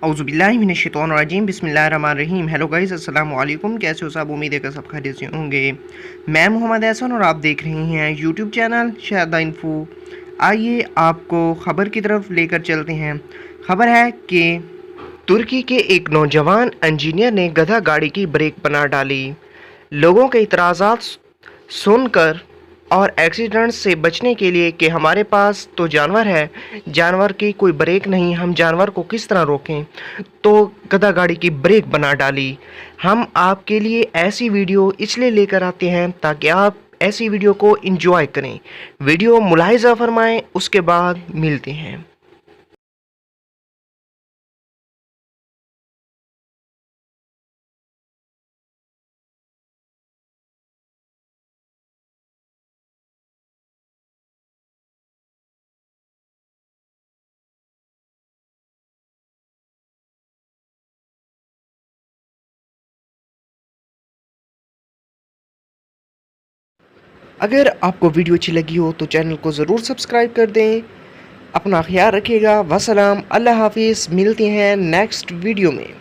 औज़ुबिल्लाहिमिनश्शैतानिर्रजीम बिस्मिल्लाहिर्रहमानिर्रहीम। Hello guys, अस्सलाम वालेकुम। कैसे हो सब? उम्मीद है कि सब खैरियत से होंगे। मैं मोहम्मद एहसन और आप देख रहे हैं यूट्यूब चैनल शाहिदा इन्फो। आइए आपको ख़बर की तरफ लेकर चलते हैं। ख़बर है कि तुर्की के एक नौजवान इंजीनियर ने गधा गाड़ी की ब्रेक बना डाली। लोगों के इतराज़ात सुनकर और एक्सीडेंट से बचने के लिए कि हमारे पास तो जानवर है, जानवर की कोई ब्रेक नहीं, हम जानवर को किस तरह रोकें, तो गधा गाड़ी की ब्रेक बना डाली। हम आपके लिए ऐसी वीडियो इसलिए लेकर आते हैं ताकि आप ऐसी वीडियो को एंजॉय करें। वीडियो मुलाहिज़ा फरमाएं, उसके बाद मिलते हैं। अगर आपको वीडियो अच्छी लगी हो तो चैनल को ज़रूर सब्सक्राइब कर दें। अपना ख्याल रखिएगा। वसलाम, अल्लाह हाफिज़। मिलते हैं नेक्स्ट वीडियो में।